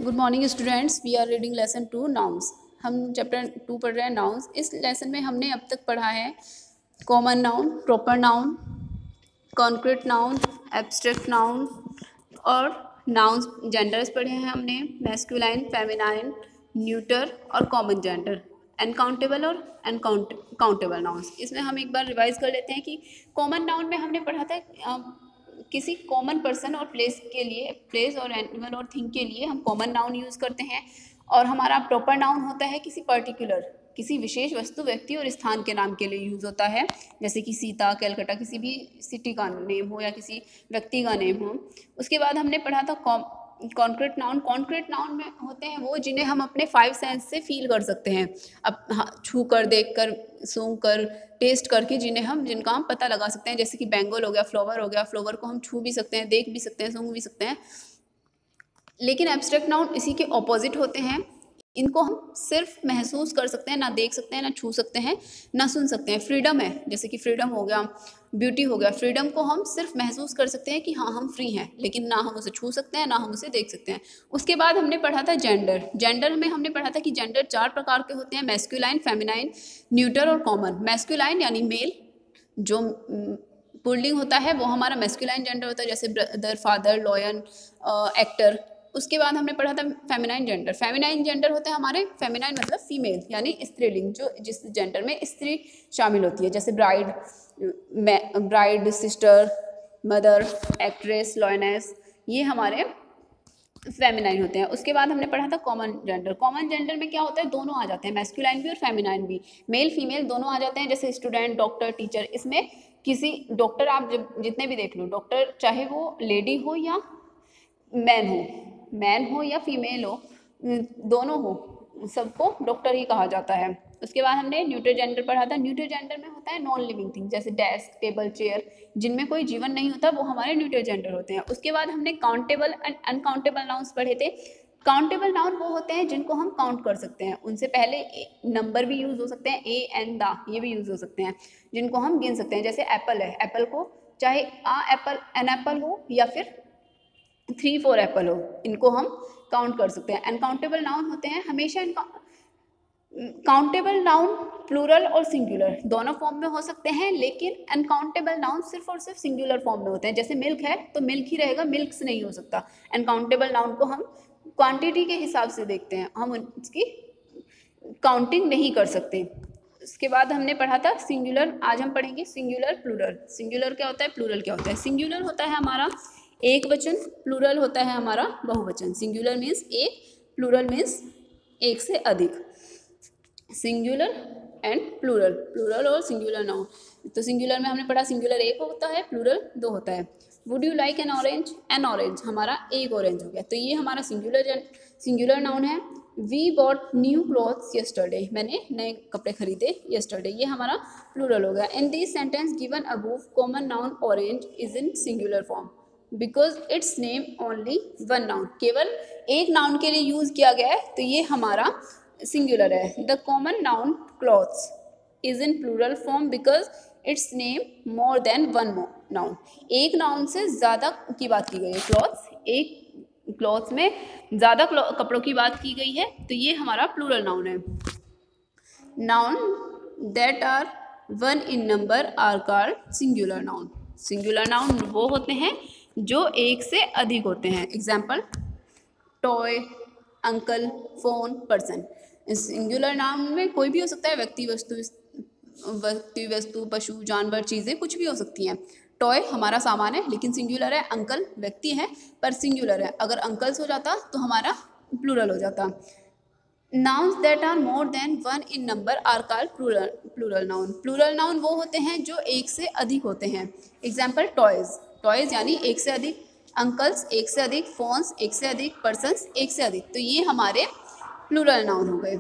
Good morning students, we are reading lesson 2 nouns. हम chapter 2 पढ़ रहे हैं नाउन्स। इस लेसन में हमने अब तक पढ़ा है common noun, proper noun, concrete noun, abstract noun और नाउन्स जेंडर्स पढ़े हैं हमने, मैस्कुलाइन, फेमिनाइन, न्यूटर और कॉमन जेंडर, अनकाउंटेबल और काउंटेबल नाउन्स। इसमें हम एक बार रिवाइज कर लेते हैं कि कॉमन नाउन में हमने पढ़ा था किसी कॉमन पर्सन और प्लेस के लिए, प्लेस और एनिमल और थिंग के लिए हम कॉमन नाउन यूज़ करते हैं। और हमारा प्रॉपर नाउन होता है किसी पर्टिकुलर, किसी विशेष वस्तु, व्यक्ति और स्थान के नाम के लिए यूज़ होता है, जैसे कि सीता, कैलकाटा, किसी भी सिटी का नेम हो या किसी व्यक्ति का नेम हो। उसके बाद हमने पढ़ा था कॉन्क्रीट नाउन। कॉन्क्रीट नाउन में होते हैं वो जिन्हें हम अपने 5 सेंस से फील कर सकते हैं, अब छू कर, देख कर, सूंघ कर, टेस्ट करके, जिनका हम पता लगा सकते हैं, जैसे कि बैंगल हो गया, फ्लावर हो गया। फ्लावर को हम छू भी सकते हैं, देख भी सकते हैं, सूंघ भी सकते हैं। लेकिन एब्स्ट्रैक्ट नाउन इसी के ऑपोजिट होते हैं। इनको हम सिर्फ महसूस कर सकते हैं, ना देख सकते हैं, ना छू सकते हैं, ना सुन सकते हैं। फ्रीडम है, जैसे कि फ्रीडम हो गया, ब्यूटी हो गया। फ्रीडम को हम सिर्फ महसूस कर सकते हैं कि हाँ हम फ्री हैं, लेकिन ना हम उसे छू सकते हैं, ना हम उसे देख सकते हैं। उसके बाद हमने पढ़ा था जेंडर। जेंडर में हमने पढ़ा था कि जेंडर 4 प्रकार के होते हैं, मैस्कुलाइन, फेमिनाइन, न्यूटर और कॉमन। मैस्कुलाइन यानी मेल, जो पुल्लिंग होता है वो हमारा मैस्कुलाइन जेंडर होता है, जैसे ब्रदर, फादर, लॉयन, एक्टर। उसके बाद हमने पढ़ा था फेमिनाइन जेंडर। फेमिनाइन जेंडर होते हैं हमारे, फेमिनाइन मतलब फीमेल यानी स्त्रीलिंग, जो जिस जेंडर में स्त्री शामिल होती है, जैसे bride, sister, mother, actress, lioness, ये हमारे फेमिनाइन होते हैं। उसके बाद हमने पढ़ा था कॉमन जेंडर। कॉमन जेंडर में क्या होता है, दोनों आ जाते हैं, मैस्कुलाइन भी और फेमिनाइन भी, मेल फीमेल दोनों आ जाते हैं, जैसे स्टूडेंट, डॉक्टर, टीचर। इसमें किसी डॉक्टर, आप जितने भी देख लो डॉक्टर, चाहे वो लेडी हो या मैन हो या फीमेल हो, दोनों हो, सबको डॉक्टर ही कहा जाता है। उसके बाद हमने न्यूटर जेंडर पढ़ा था। न्यूटर जेंडर में होता है नॉन लिविंग थिंग, जैसे डेस्क, टेबल, चेयर, जिनमें कोई जीवन नहीं होता, वो हमारे न्यूटर जेंडर होते हैं। उसके बाद हमने काउंटेबल एंड अनकाउंटेबल नाउन्स पढ़े थे। काउंटेबल नाउन वो होते हैं जिनको हम काउंट कर सकते हैं, उनसे पहले नंबर भी यूज़ हो सकते हैं, ए एंड द, ये भी यूज़ हो सकते हैं, जिनको हम गिन सकते हैं। जैसे एप्पल है, एप्पल को चाहे एप्पल, एन एप्पल हो या फिर 3-4 एप्पल हो, इनको हम काउंट कर सकते हैं। अनकाउंटेबल नाउन होते हैं हमेशा काउंटेबल नाउन प्लूरल और सिंगुलर दोनों फॉर्म में हो सकते हैं, लेकिन अनकाउंटेबल नाउन सिर्फ और सिर्फ सिंगुलर फॉर्म में होते हैं। जैसे मिल्क है तो मिल्क ही रहेगा, मिल्क्स नहीं हो सकता। अनकाउंटेबल नाउन को हम क्वांटिटी के हिसाब से देखते हैं, हम उसकी काउंटिंग नहीं कर सकते। उसके बाद हमने पढ़ा था सिंगुलर। आज हम पढ़ेंगे सिंगुलर, प्लूरल। सिंगुलर क्या होता है, प्लूरल क्या होता है। सिंगुलर होता है हमारा एक वचन, प्लूरल होता है हमारा बहुवचन। सिंगुलर मीन्स एक, प्लूरल मीन्स एक से अधिक। सिंगुलर एंड प्लूरल, प्लूरल और सिंगुलर नाउन। तो सिंगुलर में हमने पढ़ा सिंगुलर एक होता है, प्लूरल 2 होता है। Would you like an orange, an orange हमारा एक ऑरेंज हो गया, तो ये हमारा सिंगुलर नाउन है। We bought new clothes yesterday, मैंने नए कपड़े खरीदे यस्टरडे, ये हमारा प्लूरल हो गया। In this sentence given above common noun orange is in singular form because it's name only one noun, केवल एक नाउन के लिए यूज़ किया गया है, तो ये हमारा सिंगुलर है। The common noun clothes is in plural form because it's name more than one noun, एक नाउन से ज़्यादा की बात की गई है। क्लॉथ्स, एक क्लॉथ्स में ज़्यादा कपड़ों की बात की गई है, तो ये हमारा प्लूरल नाउन है। Noun that are 1 in number are called singular noun. Singular noun वो होते हैं जो एक से अधिक होते हैं। Example toy, uncle, phone, person. Singular noun में कोई भी हो सकता है, व्यक्ति, वस्तु, पशु, जानवर, चीज़ें, कुछ भी हो सकती हैं। टॉय हमारा सामान है, लेकिन सिंगुलर है। अंकल व्यक्ति है पर सिंगुलर है, अगर अंकल्स हो जाता तो हमारा प्लूरल हो जाता। Nouns that are more than 1 in number are called plural noun. Plural noun वो होते हैं जो एक से अधिक होते हैं। एग्जाम्पल टॉयज़, टॉयज़ यानी एक से अधिक, अंकल्स एक से अधिक, फोन्स एक से अधिक, पर्सन्स एक से अधिक, तो ये हमारे प्लूरल नाउन हो गए।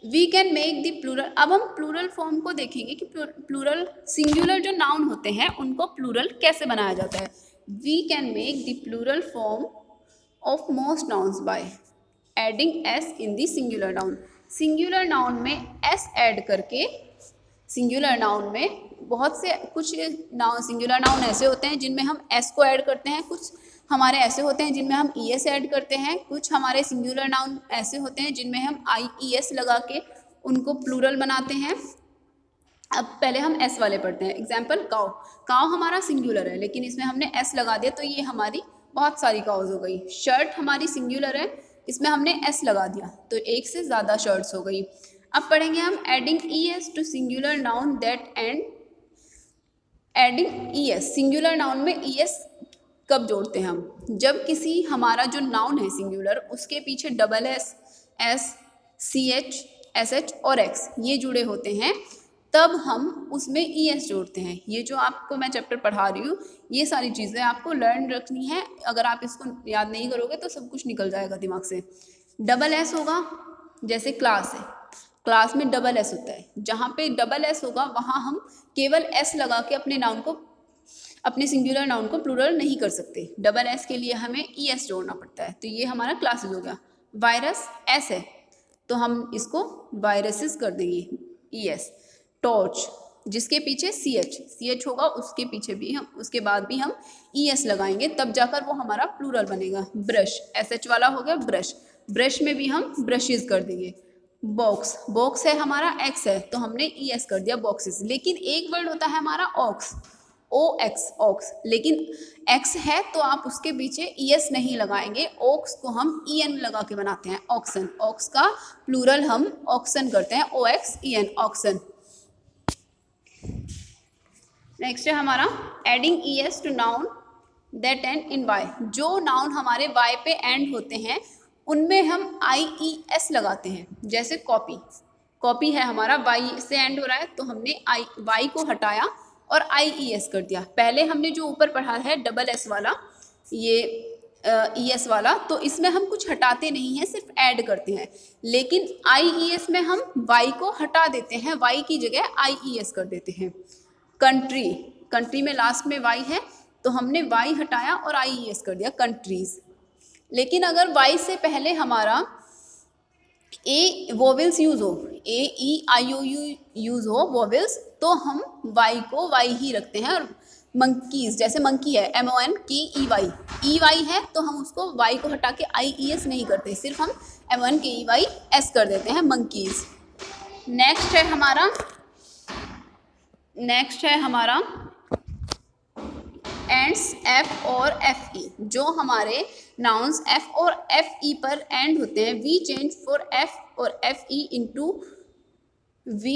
We can make the plural. अब हम प्लूरल फॉर्म को देखेंगे कि प्लूरल, सिंगुलर जो नाउन होते हैं उनको प्लूरल कैसे बनाया जाता है। We can make the plural form of most nouns by adding S in the singular noun. Singular noun में एस ऐड करके, सिंगुलर नाउन में बहुत से कुछ नाउन सिंगुलर नाउन ऐसे होते हैं जिनमें हम एस को ऐड करते हैं, कुछ हमारे ऐसे होते हैं जिनमें हम ई एस ऐड करते हैं, कुछ हमारे सिंगुलर नाउन ऐसे होते हैं जिनमें हम आई ई एस लगा के उनको प्लूरल बनाते हैं। अब पहले हम एस वाले पढ़ते हैं। एग्जाम्पल काउ, काउ हमारा सिंगुलर है लेकिन इसमें हमने एस लगा दिया तो ये हमारी बहुत सारी काउज हो गई। शर्ट हमारी सिंगुलर है, इसमें हमने एस लगा दिया तो एक से ज़्यादा शर्ट्स हो गई। अब पढ़ेंगे हम adding E S to singular noun that end. Adding E S, singular noun में ई एस कब जोड़ते हैं हम? जब किसी हमारा जो नाउन है सिंगुलर उसके पीछे double S, S, C H, S H और एक्स ये जुड़े होते हैं तब हम उसमें ई एस जोड़ते हैं। ये जो आपको मैं चैप्टर पढ़ा रही हूँ ये सारी चीज़ें आपको लर्न रखनी है, अगर आप इसको याद नहीं करोगे तो सब कुछ निकल जाएगा दिमाग से। डबल एस होगा, जैसे क्लास है, क्लास में डबल एस होता है, जहाँ पे डबल एस होगा वहाँ हम केवल एस लगा के अपने नाउन को, अपने सिंगुलर नाउन को प्लूरल नहीं कर सकते। डबल एस के लिए हमें ई एस जोड़ना पड़ता है। तो ये हमारा क्लासेस हो गया। वायरस एस है तो हम इसको वायरसेस कर देंगे ई एस। टॉर्च जिसके पीछे सी एच होगा उसके पीछे भी हम, उसके बाद भी हम ई एस लगाएंगे तब जाकर वो हमारा प्लूरल बनेगा। ब्रश एस एच वाला हो गया ब्रश, ब्रश में भी हम ब्रशेज कर देंगे। बॉक्स, बॉक्स है हमारा एक्स है तो हमने ई एस कर दिया बॉक्सेस। लेकिन एक वर्ड होता है हमारा ऑक्स, ओ एक्स, ऑक्स, लेकिन एक्स है तो आप उसके पीछे ई एस नहीं लगाएंगे, ऑक्स को हम ई एन लगा के बनाते हैं ऑक्सन। ऑक्स का प्लूरल हम ऑक्सन करते हैं, O X E N, oxen. Next है हमारा adding E S to noun that end in Y. जो नाउन हमारे वाई पे एंड होते हैं उनमें हम आई ई एस लगाते हैं। जैसे कॉपी, कॉपी है हमारा वाई से एंड हो रहा है तो हमने आई वाई को हटाया और आई ई एस कर दिया। पहले हमने जो ऊपर पढ़ा है डबल एस वाला, ये ई एस वाला, तो इसमें हम कुछ हटाते नहीं हैं, सिर्फ ऐड करते हैं। लेकिन आई ई एस में हम वाई को हटा देते हैं, वाई की जगह आई ई एस कर देते हैं। कंट्री, कंट्री में लास्ट में वाई है तो हमने वाई हटाया और आई ई एस कर दिया कंट्रीज। लेकिन अगर वाई से पहले हमारा ए वोवेल्स यूज हो, ए ई आई ओ यू यूज हो वोवेल्स, तो हम वाई को वाई ही रखते हैं। और मंकीज, जैसे मंकी है एम ओ एन की ई वाई है तो हम उसको वाई को हटा के आई ई एस नहीं करते, सिर्फ हम एम ओ एन के ई वाई एस कर देते हैं, मंकीज। नेक्स्ट है हमारा एंड्स एफ और एफ ई। जो हमारे नाउन्स एफ और एफ ई पर एंड होते हैं, वी चेंज फॉर एफ और F E into V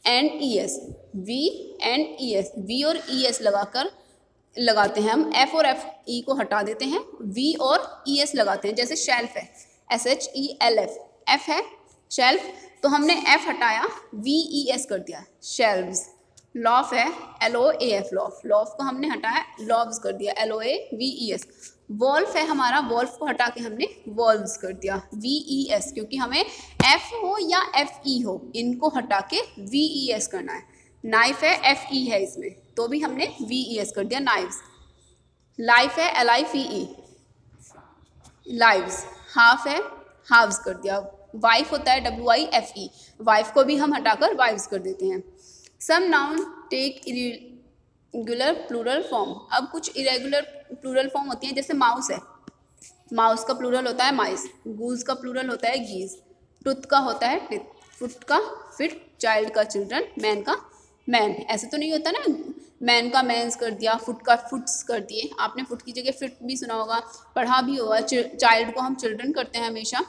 and E S, V and E S, V और ई एस लगाते हैं हम। एफ और एफ ई को हटा देते हैं, वी और ई एस लगाते हैं। जैसे शेल्फ है, S H E L F, F है शेल्फ तो हमने एफ हटाया, वी ई एस कर दिया शेल्व्स। लॉफ है L O A F, loaf, loaf को हमने हटाया लॉव्स कर दिया, L O A V E S. Wolf है हमारा, वॉल्फ को हटा के हमने वॉल्व्स कर दिया, वी ई एस, क्योंकि हमें एफ हो या एफ ई हो इनको हटा के वी ई एस करना है। नाइफ है एफ ई है इसमें तो भी हमने वी ई एस कर दिया, नाइव्स। लाइफ है L I F E, lives. Half है हाव्स कर दिया। वाइफ होता है W I F E, wife को भी हम हटाकर वाइव्स कर देते हैं। Some noun take irregular plural form. अब कुछ इरेगुलर प्लूरल फॉर्म होती हैं, जैसे माउस है, माउस का प्लूरल होता है माइस, गूज का प्लूरल होता है गीज, टुथ का होता है टिथ, फुट का फिट, चाइल्ड का चिल्ड्रन, मैन का मैन। ऐसे तो नहीं होता ना, मैन का मैंस कर दिया, फुट का फुट्स कर दिए। आपने फुट की जगह फिट भी सुना होगा, पढ़ा भी होगा। चाइल्ड को हम चिल्ड्रन करते हैं हमेशा।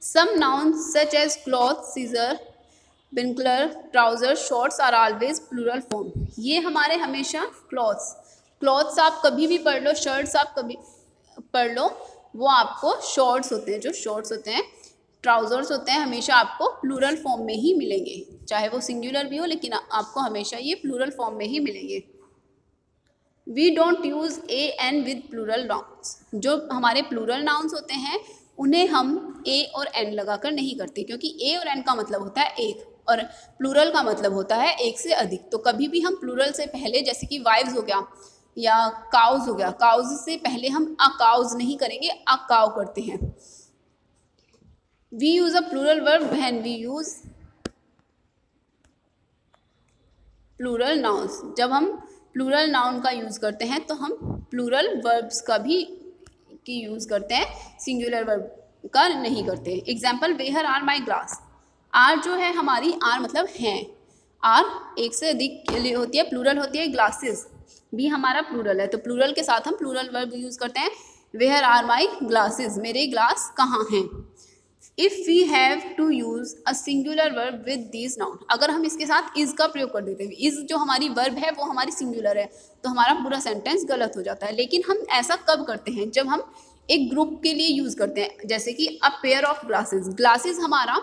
Some nouns such as cloth, scissor, binocular, trouser, shorts are always plural form. ये हमारे हमेशा क्लॉथ्स, क्लॉथ्स आप कभी भी पढ़ लो, शर्ट्स आप कभी पढ़ लो, वो आपको शॉर्ट्स होते हैं, जो शॉर्ट्स होते हैं, ट्राउजर्स होते हैं, हमेशा आपको प्लूरल फॉर्म में ही मिलेंगे, चाहे वो सिंगुलर भी हो लेकिन आपको हमेशा ये प्लूरल फॉर्म में ही मिलेंगे। We don't use A N with plural nouns. जो हमारे प्लूरल नाउन्स होते हैं उन्हें हम ए और एन लगाकर नहीं करते, क्योंकि ए और एन का मतलब होता है एक और प्लूरल का मतलब होता है एक से अधिक। तो कभी भी हम प्लूरल से पहले, जैसे कि वाइव्स हो गया या काउज हो गया, काउज से पहले हम अ काउज नहीं करेंगे, अ काउ करते हैं। We use a plural verb when we use plural nouns, जब हम प्लूरल नाउन का यूज़ करते हैं तो हम प्लूरल वर्ब्स का भी की यूज़ करते हैं, सिंगुलर वर्ब का नहीं करते। Example, where are my glass. Are जो है हमारी, आर मतलब हैं, आर एक से अधिक के लिए होती है, प्लूरल होती है। ग्लासेस भी हमारा प्लूरल है, तो प्लूरल के साथ हम प्लूरल वर्ब यूज़ करते हैं। वेयर आर माई ग्लासेस, मेरे ग्लास कहाँ हैं। If we have to use a singular verb with this noun, अगर हम इसके साथ इज़ का प्रयोग कर देते हैं, इज़ जो हमारी वर्ब है वो हमारी सिंगुलर है, तो हमारा पूरा सेंटेंस गलत हो जाता है। लेकिन हम ऐसा कब करते हैं, जब हम एक ग्रुप के लिए यूज़ करते हैं, जैसे कि a pair of glasses. Glasses हमारा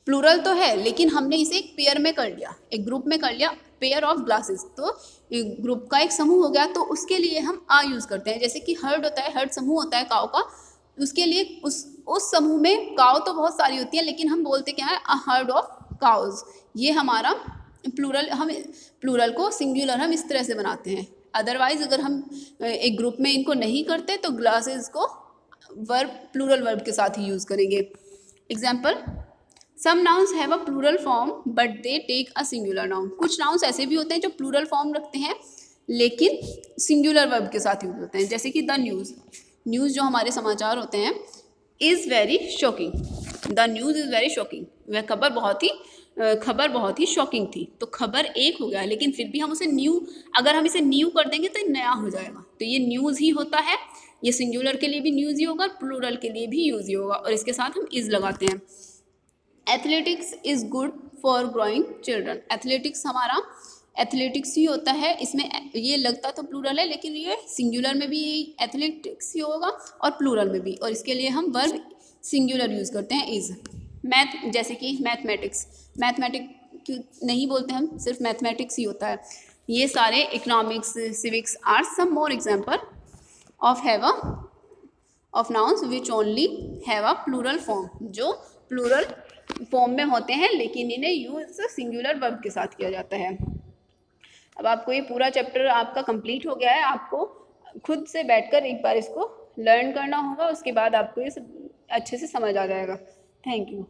प्लूरल तो है, लेकिन हमने इसे एक पेयर में कर लिया, एक ग्रुप में कर लिया, पेयर ऑफ ग्लासेस, तो ग्रुप का एक समूह हो गया, तो उसके लिए हम आ यूज़ करते हैं। जैसे कि हर्ड होता है, हर्ड समूह होता है काव का, उसके लिए उस समूह में काव तो बहुत सारी होती है, लेकिन हम बोलते क्या है, अ हर्ड ऑफ काउज। ये हमारा प्लूरल, हम प्लूरल को सिंगुलर हम इस तरह से बनाते हैं। अदरवाइज अगर हम एक ग्रुप में इनको नहीं करते तो ग्लासेस को वर्ब, प्लूरल वर्ब के साथ ही यूज़ करेंगे। Example, some nouns have a plural form but they take a singular noun. कुछ नाउन्स ऐसे भी होते हैं जो प्लूरल फॉर्म रखते हैं लेकिन सिंगुलर वर्ब के साथ यूज होते हैं, जैसे कि द न्यूज़। न्यूज़ जो हमारे समाचार होते हैं, is very shocking, the news is very shocking, वह खबर बहुत ही शॉकिंग थी। तो खबर एक हो गया, लेकिन फिर भी हम उसे न्यू, अगर हम इसे न्यू कर देंगे तो नया हो जाएगा, तो ये न्यूज़ ही होता है। ये सिंगुलर के लिए भी न्यूज़ ही होगा, प्लूरल के लिए भी यूज़ ही होगा, और इसके साथ हम इज़ लगाते हैं। Athletics is good for growing children. Athletics हमारा एथलेटिक्स ही होता है, इसमें ये लगता तो प्लूरल है, लेकिन ये सिंगुलर में भी एथलेटिक्स ही होगा और प्लूरल में भी, और इसके लिए हम वर्ब सिंगुलर यूज़ करते हैं, इज़। मैथ, जैसे कि मैथमेटिक्स, मैथमेटिक्स नहीं बोलते हम, सिर्फ मैथमेटिक्स ही होता है। ये सारे economics, civics are some more example of nouns which only have a plural form, जो प्लूरल फॉर्म में होते हैं लेकिन इन्हें यूज सिंगुलर वर्ब के साथ किया जाता है। अब आपको ये पूरा चैप्टर आपका कंप्लीट हो गया है, आपको खुद से बैठकर एक बार इसको लर्न करना होगा, उसके बाद आपको ये सब अच्छे से समझ आ जाएगा। Thank you.